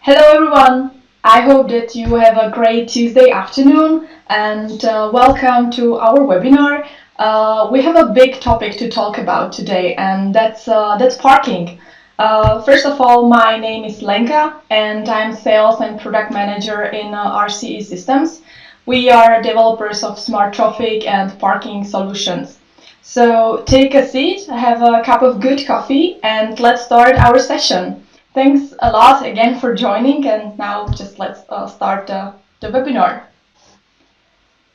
Hello everyone! I hope that you have a great Tuesday afternoon and welcome to our webinar. We have a big topic to talk about today, and that's parking. First of all, my name is Lenka and I'm Sales and Product Manager in RCE Systems. We are developers of smart traffic and parking solutions. So take a seat, have a cup of good coffee, and let's start our session. Thanks a lot again for joining, and now just let's start the webinar.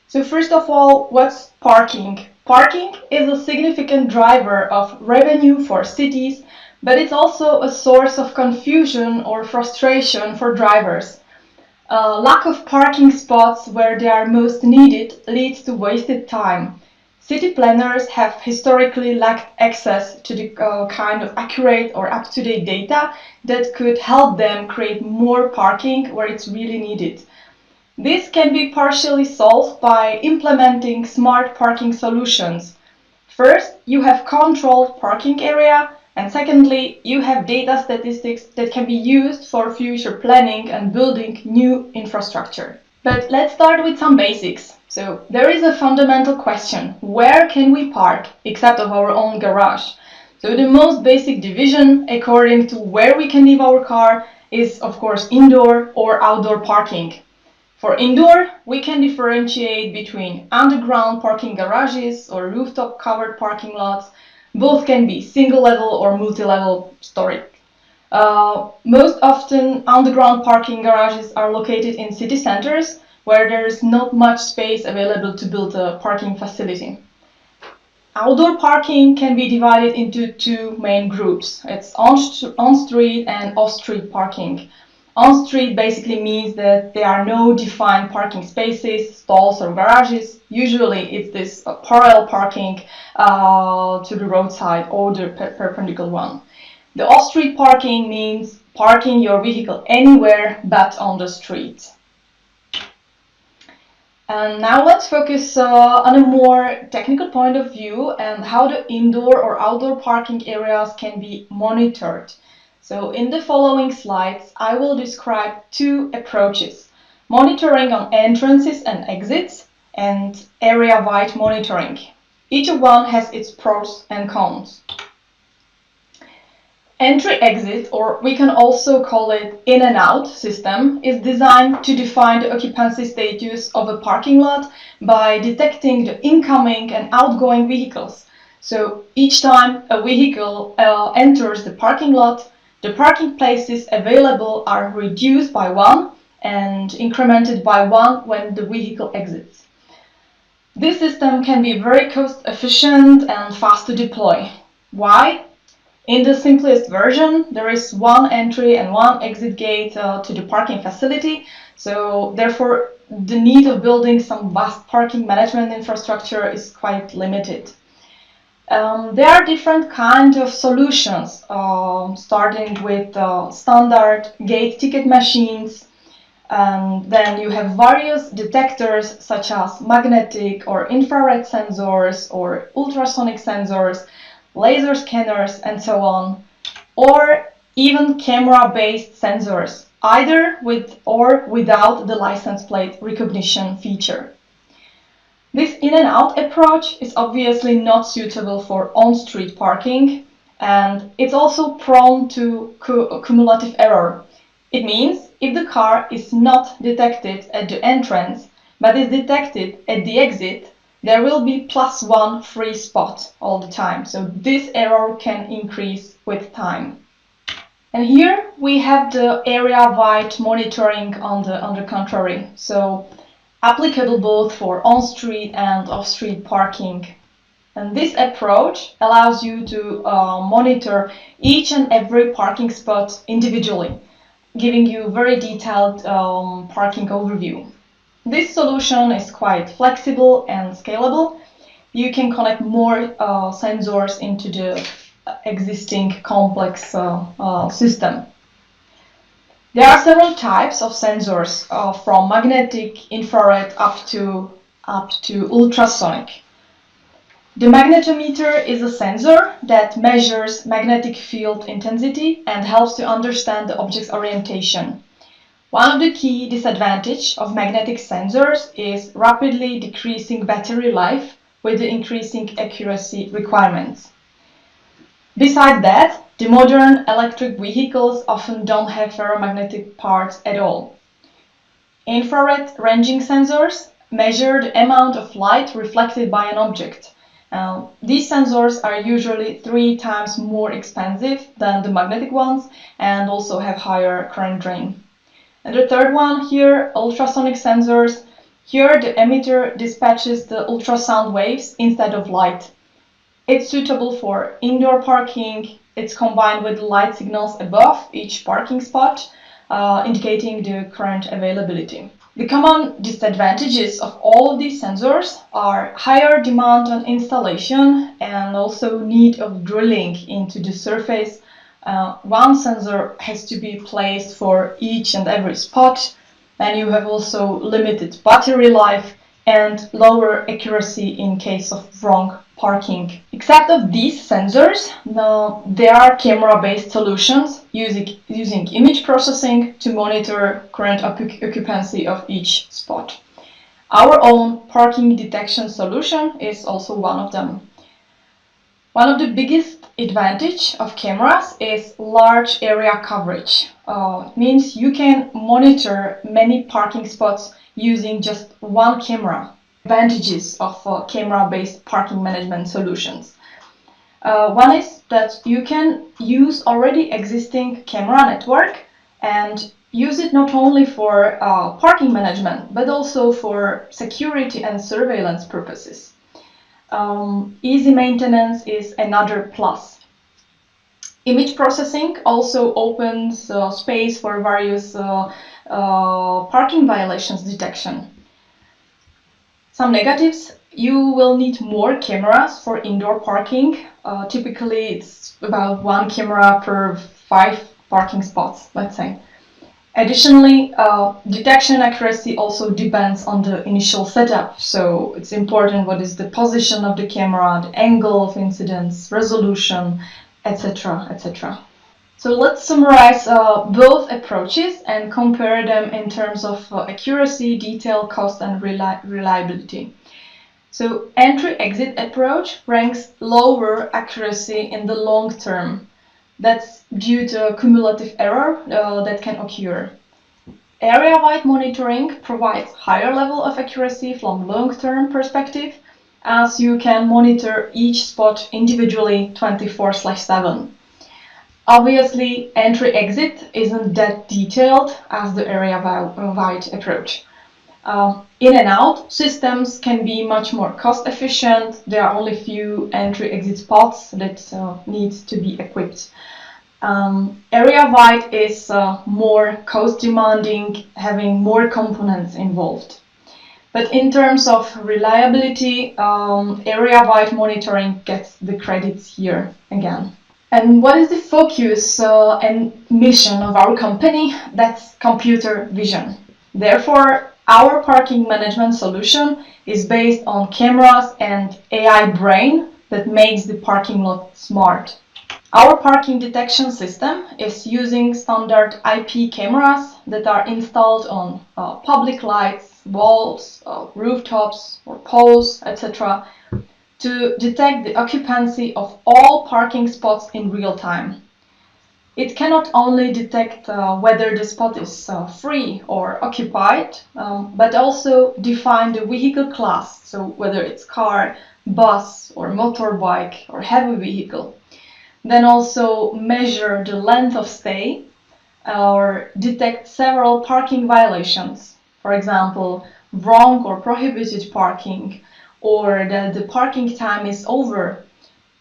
So first of all, what's parking? Parking is a significant driver of revenue for cities, but it's also a source of confusion or frustration for drivers. Lack of parking spots where they are most needed leads to wasted time. City planners have historically lacked access to the kind of accurate or up-to-date data that could help them create more parking where it's really needed. This can be partially solved by implementing smart parking solutions. First, you have controlled parking area, and secondly, you have data statistics that can be used for future planning and building new infrastructure. But let's start with some basics. So there is a fundamental question: where can we park except of our own garage? So the most basic division according to where we can leave our car is of course indoor or outdoor parking. For indoor, we can differentiate between underground parking garages or rooftop covered parking lots. Both can be single level or multi-level storage. Most often, underground parking garages are located in city centers where there is not much space available to build a parking facility. Outdoor parking can be divided into two main groups. It's on-street and off-street parking. On-street basically means that there are no defined parking spaces, stalls or garages. Usually it's this parallel parking to the roadside or the perpendicular one. The off-street parking means parking your vehicle anywhere but on the street. And now let's focus on a more technical point of view and how the indoor or outdoor parking areas can be monitored. So in the following slides, I will describe two approaches: monitoring on entrances and exits and area-wide monitoring. Each one has its pros and cons. Entry-exit, or we can also call it in and out system, is designed to define the occupancy status of a parking lot by detecting the incoming and outgoing vehicles. So each time a vehicle enters the parking lot, the parking places available are reduced by one and incremented by one when the vehicle exits. This system can be very cost efficient and fast to deploy. Why? In the simplest version, there is one entry and one exit gate to the parking facility, so therefore the need of building some vast parking management infrastructure is quite limited. There are different kinds of solutions, starting with standard gate ticket machines, and then you have various detectors such as magnetic or infrared sensors or ultrasonic sensors, laser scanners, and so on, or even camera-based sensors, either with or without the license plate recognition feature. This in-and-out approach is obviously not suitable for on-street parking, and it's also prone to cumulative error. It means if the car is not detected at the entrance, but is detected at the exit, there will be +1 free spot all the time. So this error can increase with time. And here we have the area-wide monitoring on the contrary. So applicable both for on-street and off-street parking. And this approach allows you to monitor each and every parking spot individually, giving you very detailed parking overview. This solution is quite flexible and scalable. You can connect more sensors into the existing complex system. There are several types of sensors, from magnetic, infrared, up to ultrasonic. The magnetometer is a sensor that measures magnetic field intensity and helps to understand the object's orientation. One of the key disadvantages of magnetic sensors is rapidly decreasing battery life with the increasing accuracy requirements. Besides that, the modern electric vehicles often don't have ferromagnetic parts at all. Infrared ranging sensors measure the amount of light reflected by an object. These sensors are usually 3 times more expensive than the magnetic ones and also have higher current drain. And the third one here, ultrasonic sensors. Here the emitter dispatches the ultrasound waves instead of light. It's suitable for indoor parking. It's combined with light signals above each parking spot, indicating the current availability. The common disadvantages of all of these sensors are higher demand on installation and also need of drilling into the surface. One sensor has to be placed for each and every spot, and you have also limited battery life and lower accuracy in case of wrong parking. Except of these sensors, there are camera-based solutions using image processing to monitor current occupancy of each spot. Our own parking detection solution is also one of them. One of the biggest advantage of cameras is large area coverage. Means you can monitor many parking spots using just one camera. Advantages of camera-based parking management solutions. One is that you can use already existing camera network and use it not only for parking management, but also for security and surveillance purposes. Easy maintenance is another plus. Image processing also opens space for various parking violations detection. Some negatives: you will need more cameras for indoor parking. Typically, it's about 1 camera per 5 parking spots, let's say. Additionally, detection accuracy also depends on the initial setup. So it's important what is the position of the camera, the angle of incidence, resolution, etc., etc. So let's summarize both approaches and compare them in terms of accuracy, detail, cost, and reliability. So entry-exit approach ranks lower accuracy in the long term. That's due to cumulative error that can occur. Area-wide monitoring provides higher level of accuracy from long-term perspective, as you can monitor each spot individually 24/7. Obviously, entry-exit isn't that detailed as the area-wide approach. In and out systems can be much more cost efficient. There are only few entry-exit spots that need to be equipped. Area-wide is more cost demanding, having more components involved. But in terms of reliability, area-wide monitoring gets the credits here again. And what is the focus and mission of our company? That's computer vision. Therefore, our parking management solution is based on cameras and AI brain that makes the parking lot smart. Our parking detection system is using standard IP cameras that are installed on public lights, walls, rooftops, or poles, etc., to detect the occupancy of all parking spots in real time. It cannot only detect whether the spot is free or occupied, but also define the vehicle class, so whether it's car, bus, or motorbike, or heavy vehicle. Then also measure the length of stay or detect several parking violations. For example, wrong or prohibited parking, or that the parking time is over.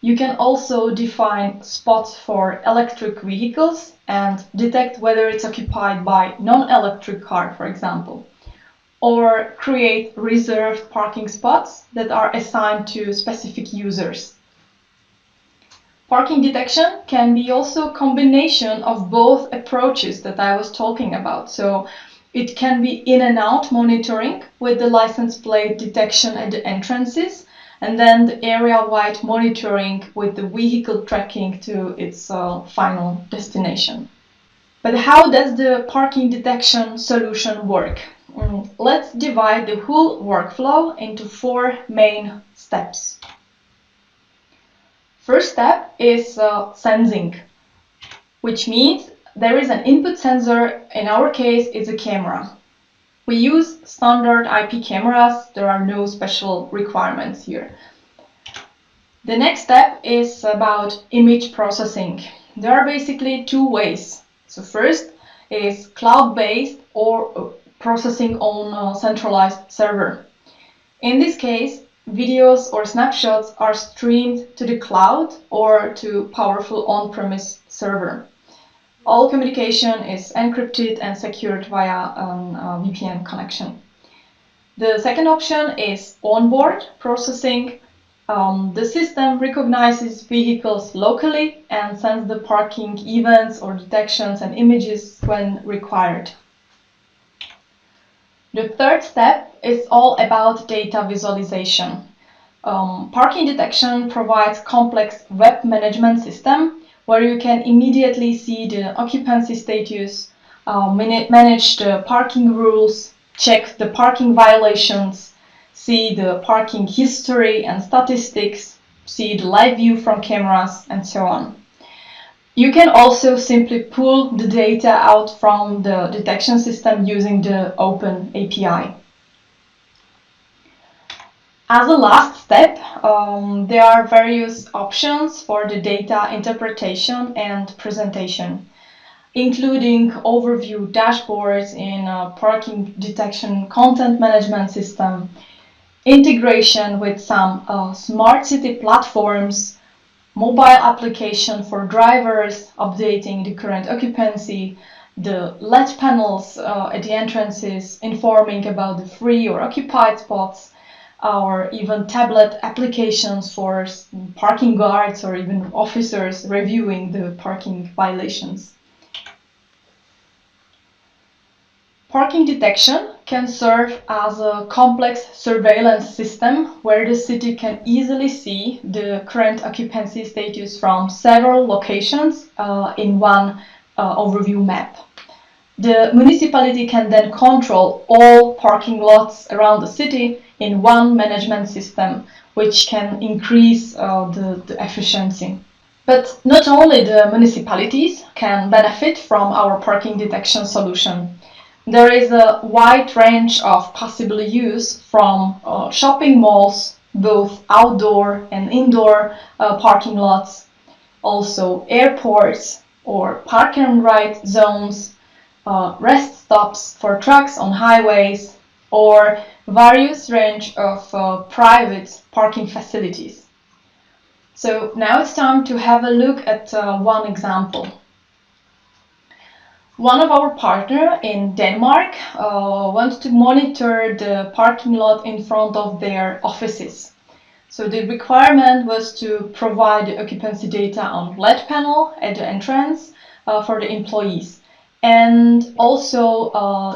You can also define spots for electric vehicles and detect whether it's occupied by non-electric car, for example, or create reserved parking spots that are assigned to specific users. Parking detection can be also a combination of both approaches that I was talking about. So it can be in and out monitoring with the license plate detection at the entrances, and then the area-wide monitoring with the vehicle tracking to its final destination. But how does the parking detection solution work? Let's divide the whole workflow into 4 main steps. First step is sensing, which means there is an input sensor. In our case, it's a camera. We use standard IP cameras. There are no special requirements here. The next step is about image processing. There are basically 2 ways. So first is cloud-based or processing on a centralized server. In this case, videos or snapshots are streamed to the cloud or to powerful on-premise server. All communication is encrypted and secured via a VPN connection. The second option is onboard processing. The system recognizes vehicles locally and sends the parking events or detections and images when required. The third step is all about data visualization. Parking detection provides complex web management system where you can immediately see the occupancy status, manage the parking rules, check the parking violations, see the parking history and statistics, see the live view from cameras, and so on. You can also simply pull the data out from the detection system using the Open API. As a last step, there are various options for the data interpretation and presentation, including overview dashboards in a parking detection content management system, integration with some smart city platforms, mobile application for drivers, updating the current occupancy, the LED panels at the entrances, informing about the free or occupied spots, or even tablet applications for parking guards or even officers reviewing the parking violations. Parking detection can serve as a complex surveillance system where the city can easily see the current occupancy status from several locations in one overview map. The municipality can then control all parking lots around the city in one management system, which can increase the efficiency. But not only the municipalities can benefit from our parking detection solution. There is a wide range of possible use from shopping malls, both outdoor and indoor parking lots, also airports or park and ride zones, rest stops for trucks on highways, or various range of private parking facilities. So now it's time to have a look at one example. One of our partners in Denmark wants to monitor the parking lot in front of their offices. So the requirement was to provide the occupancy data on LED panel at the entrance for the employees, and also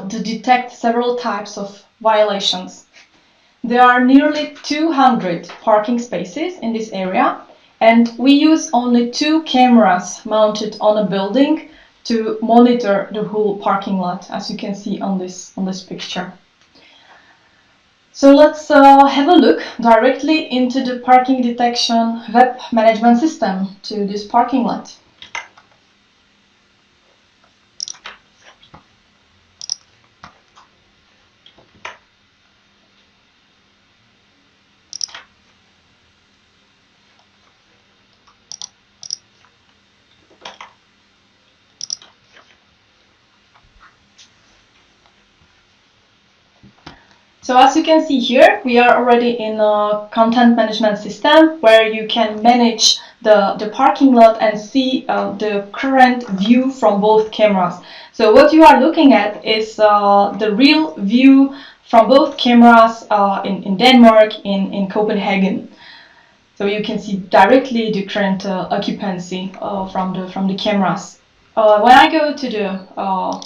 to detect several types of violations. There are nearly 200 parking spaces in this area, and we use only 2 cameras mounted on a building to monitor the whole parking lot, as you can see on this picture. So let's have a look directly into the parking detection web management system to this parking lot. So as you can see here, we are already in a content management system where you can manage the parking lot and see the current view from both cameras. So what you are looking at is the real view from both cameras in Denmark, in Copenhagen. So you can see directly the current occupancy from the cameras. When I go to the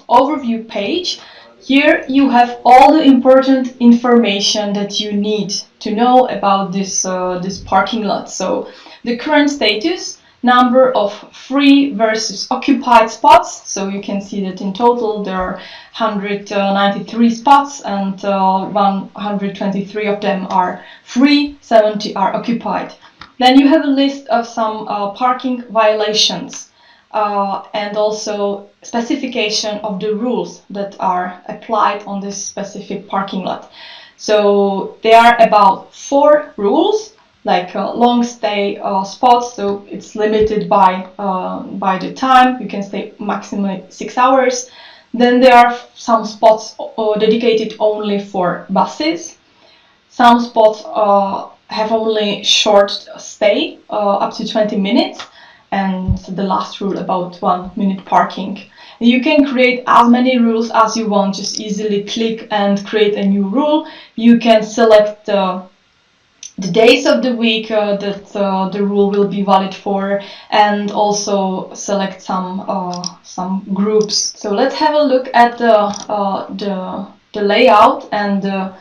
overview page, here you have all the important information that you need to know about this parking lot. So the current status number of free versus occupied spots. So you can see that in total there are 193 spots, and 123 of them are free, 70 are occupied. Then you have a list of some parking violations and also specification of the rules that are applied on this specific parking lot. So there are about 4 rules, like long stay spots, so it's limited by the time. You can stay maximum 6 hours. Then there are some spots dedicated only for buses. Some spots have only short stay, up to 20 minutes, and the last rule about 1 minute parking. You can create as many rules as you want, just easily click and create a new rule. You can select the days of the week that the rule will be valid for, and also select some groups. So let's have a look at the layout and the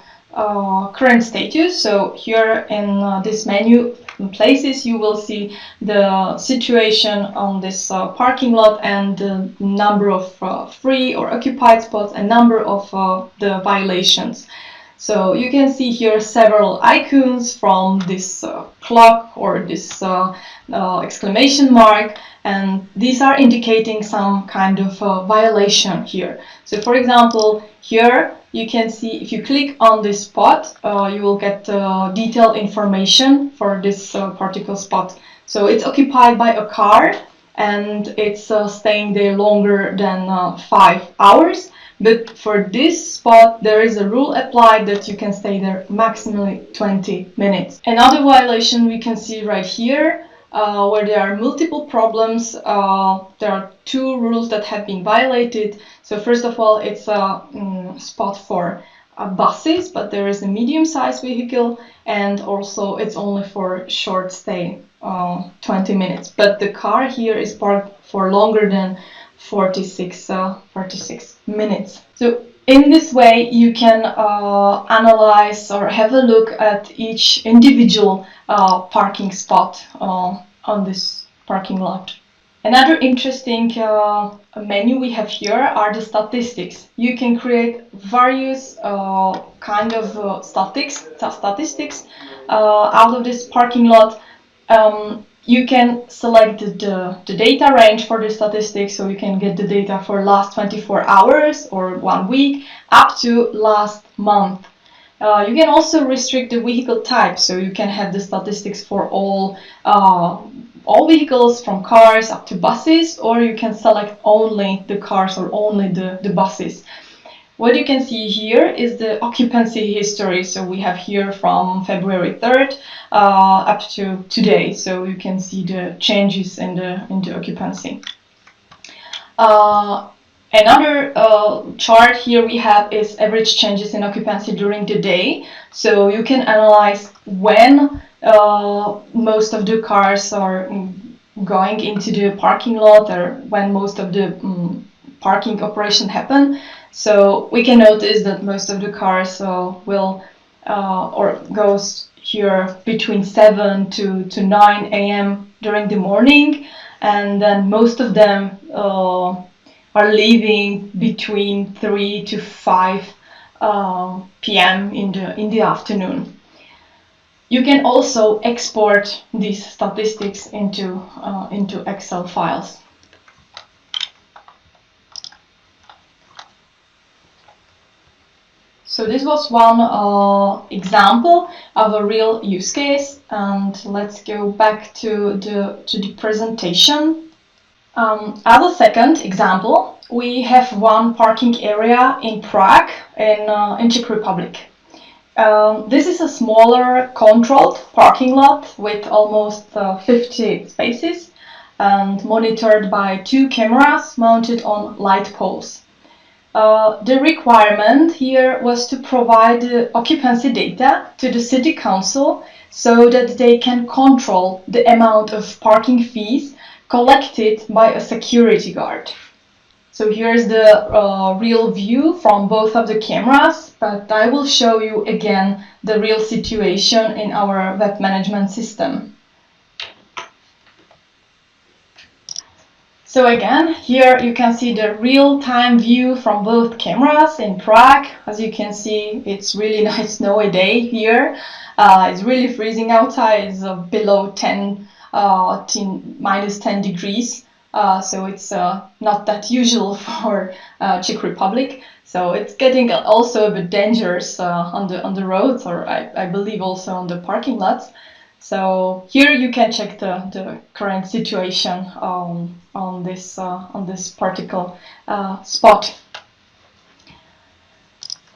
current status. So here in this menu places, you will see the situation on this parking lot and the number of free or occupied spots and number of the violations. So you can see here several icons from this clock or this exclamation mark, and these are indicating some kind of violation here. So for example, here you can see if you click on this spot, you will get detailed information for this particular spot. So it's occupied by a car and it's staying there longer than 5 hours. But for this spot, there is a rule applied that you can stay there maximally 20 minutes. Another violation we can see right here, where there are multiple problems. There are 2 rules that have been violated. So first of all, it's a spot for buses, but there is a medium-sized vehicle, and also it's only for short stay, 20 minutes. But the car here is parked for longer than 46 minutes. So in this way, you can analyze or have a look at each individual parking spot on this parking lot. Another interesting menu we have here are the statistics. You can create various kind of statistics out of this parking lot. You can select the data range for the statistics, so you can get the data for last 24 hours or 1 week up to last month. You can also restrict the vehicle type, so you can have the statistics for all vehicles from cars up to buses, or you can select only the cars or only the buses. What you can see here is the occupancy history. So we have here from February 3rd up to today. So you can see the changes in the occupancy. Another chart here we have is average changes in occupancy during the day. So you can analyze when most of the cars are going into the parking lot, or when most of the parking operation happen. So we can notice that most of the cars will or goes here between 7 to 9 a.m. during the morning, and then most of them are leaving between 3 to 5 p.m. in the afternoon. You can also export these statistics into Excel files. So this was one example of a real use case, and let's go back to the presentation. As a second example, we have one parking area in Prague in Czech Republic. This is a smaller controlled parking lot with almost 50 spaces and monitored by 2 cameras mounted on light poles. The requirement here was to provide the occupancy data to the city council so that they can control the amount of parking fees collected by a security guard. So here's the real view from both of the cameras, but I will show you again the real situation in our web management system. So again, here you can see the real-time view from both cameras in Prague. As you can see, it's really nice snowy day here. It's really freezing outside. It's below 10, minus 10 degrees. So it's not that usual for Czech Republic. So it's getting also a bit dangerous on the roads, or I believe also on the parking lots. So here you can check the current situation on this particular spot.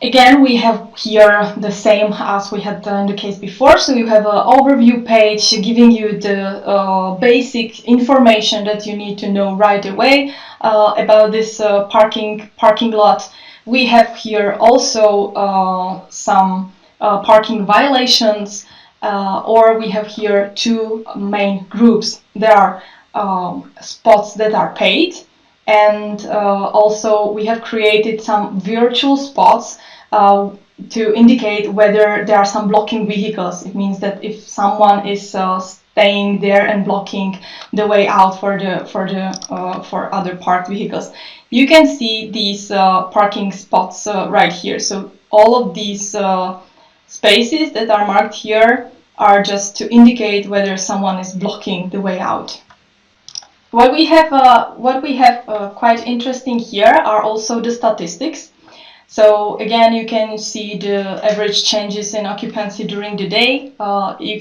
Again, we have here the same as we had in the case before. So you have an overview page giving you the basic information that you need to know right away about this parking lot. We have here also some parking violations, or we have here two main groups. There are spots that are paid, and also we have created some virtual spots to indicate whether there are some blocking vehicles. It means that if someone is staying there and blocking the way out for other parked vehicles. You can see these parking spots right here. So all of these spaces that are marked here are just to indicate whether someone is blocking the way out. What we have quite interesting here are also the statistics. So again, you can see the average changes in occupancy during the day. What you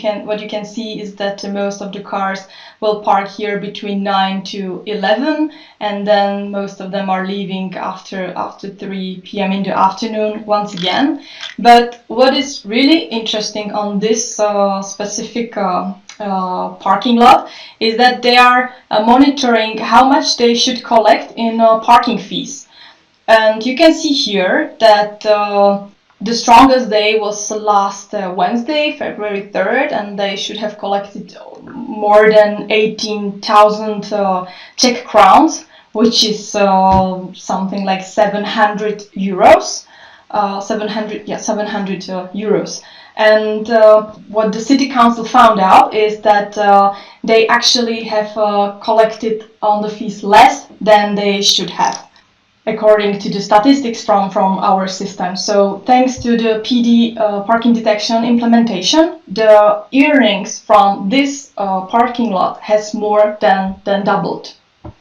can see is that most of the cars will park here between 9 to 11, and then most of them are leaving after 3 p.m. in the afternoon once again. But what is really interesting on this specific parking lot is that they are monitoring how much they should collect in parking fees. And you can see here that the strongest day was last Wednesday, February 3rd, and they should have collected more than 18,000 Czech crowns, which is something like 700 euros. 700 euros. And what the city council found out is that they actually have collected on the fees less than they should have, according to the statistics from our system. So thanks to the PD parking detection implementation, the earnings from this parking lot has more than doubled.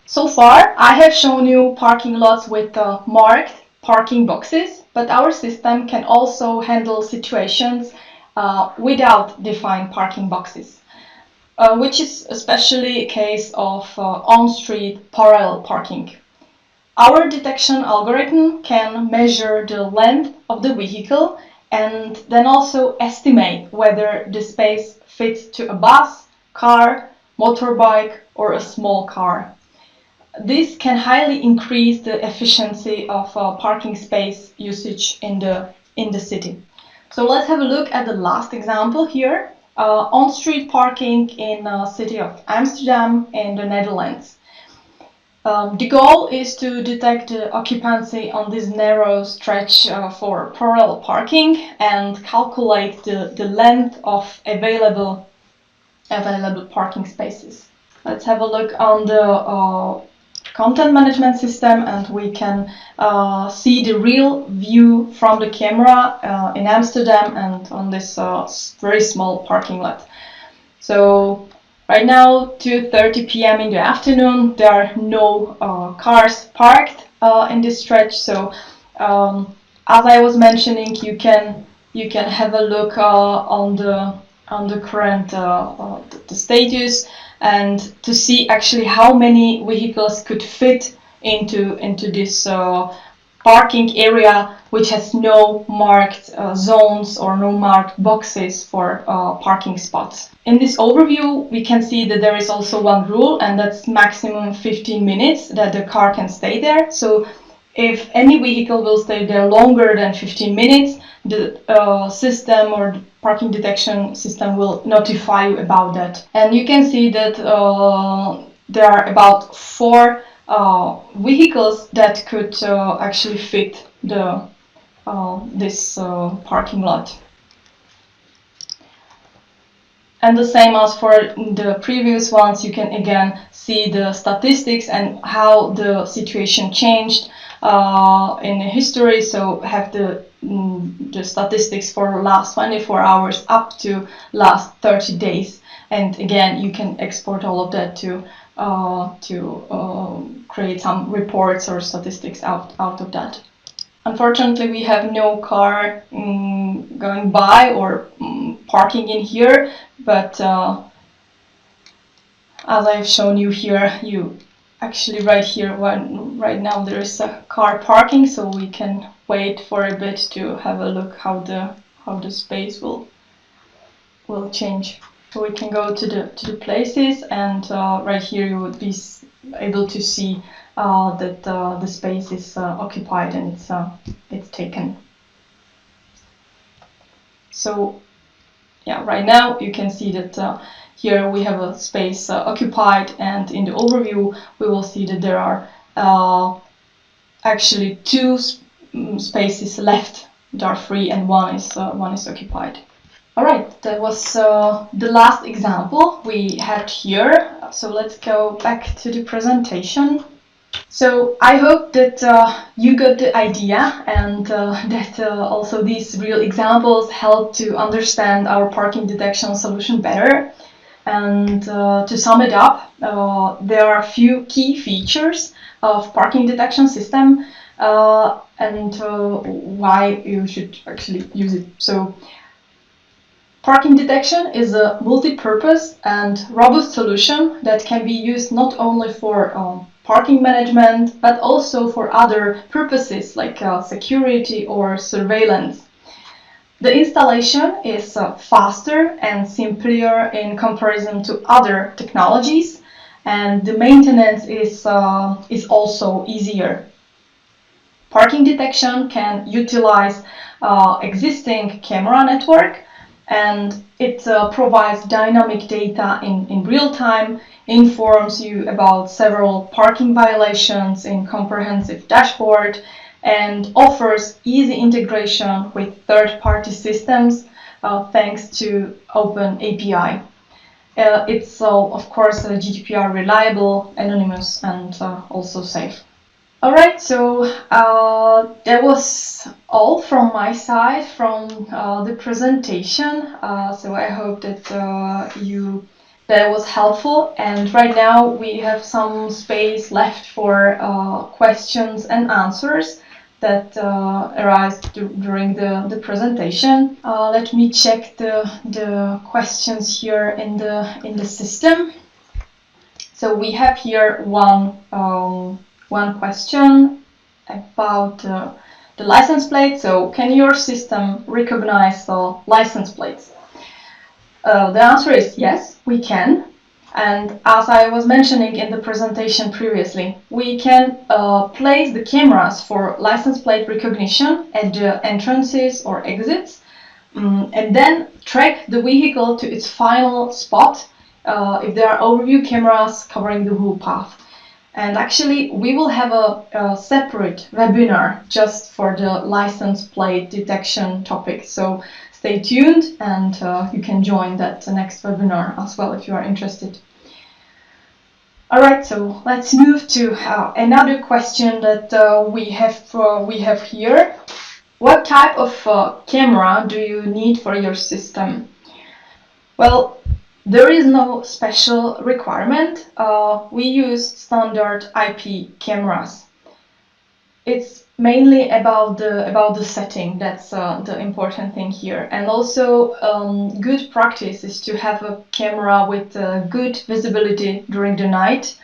So far, I have shown you parking lots with marked parking boxes, but our system can also handle situations without defined parking boxes, which is especially a case of on-street parallel parking. Our detection algorithm can measure the length of the vehicle and then also estimate whether the space fits to a bus, car, motorbike, or a small car. This can highly increase the efficiency of parking space usage in the city. So let's have a look at the last example here, on-street parking in the city of Amsterdam in the Netherlands. The goal is to detect the occupancy on this narrow stretch for parallel parking and calculate the length of available parking spaces. Let's have a look on the content management system, and we can see the real view from the camera in Amsterdam and on this very small parking lot. So right now, 2:30 p.m. in the afternoon, there are no cars parked in this stretch. So as I was mentioning, you can have a look on the current the status, and to see actually how many vehicles could fit into this parking area, which has no marked zones or no marked boxes for parking spots. In this overview, we can see that there is also one rule, and that's maximum 15 minutes that the car can stay there. So if any vehicle will stay there longer than 15 minutes, the system or the parking detection system will notify you about that. And you can see that there are about 4 vehicles that could actually fit this parking lot. And the same as for the previous ones, you can again see the statistics and how the situation changed in history. So have the statistics for last 24 hours up to last 30 days. And again, you can export all of that to create some reports or statistics out of that. Unfortunately, we have no car going by or parking in here, but as I've shown you here, you actually right here, right now there is a car parking, so we can wait for a bit to have a look how the space will change. So we can go to the places, and right here you would be able to see that the space is occupied and it's taken. So yeah, right now you can see that here we have a space occupied, and in the overview we will see that there are actually two spaces left that are free, and one is occupied. Alright, that was the last example we had here. So let's go back to the presentation. So I hope that you got the idea, and that also these real examples help to understand our parking detection solution better. And to sum it up, there are a few key features of parking detection system and why you should actually use it. So parking detection is a multi-purpose and robust solution that can be used not only for parking management, but also for other purposes like security or surveillance. The installation is faster and simpler in comparison to other technologies, and the maintenance is also easier. Parking detection can utilize existing camera network, and it provides dynamic data in real time, informs you about several parking violations in comprehensive dashboard, and offers easy integration with third-party systems thanks to open API. It's of course GDPR reliable, anonymous, and also safe. Alright, so that was all from my side from the presentation. So I hope that that was helpful. And right now we have some space left for questions and answers that arise during the presentation. Let me check the questions here in the system. So we have here one question about the license plate. So can your system recognize license plates? The answer is yes, we can. And as I was mentioning in the presentation previously, we can place the cameras for license plate recognition at the entrances or exits, and then track the vehicle to its final spot if there are overview cameras covering the whole path. And actually, we will have a separate webinar just for the license plate detection topic. So stay tuned, and you can join that next webinar as well if you are interested. Alright, so let's move to another question that we have here. What type of camera do you need for your system? Well, there is no special requirement. We use standard IP cameras. It's mainly about the setting. That's the important thing here. And also, good practice is to have a camera with good visibility during the night,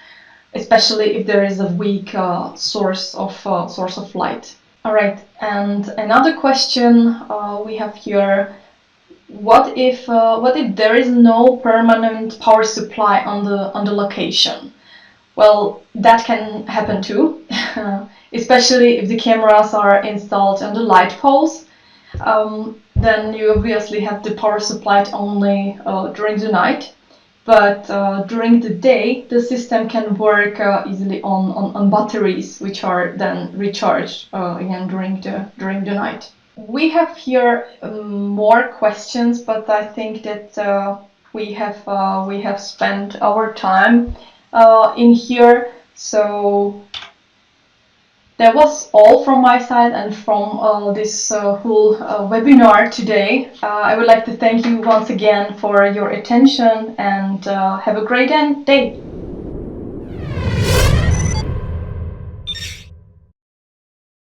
especially if there is a weak source of light. All right. And another question we have here. What if there is no permanent power supply on the location? Well, that can happen too, especially if the cameras are installed on the light poles. Then you obviously have the power supplied only during the night, but during the day the system can work easily on batteries, which are then recharged again during the night. We have here more questions, but I think that we have spent our time in here. So that was all from my side and from this whole webinar today. I would like to thank you once again for your attention and have a great day.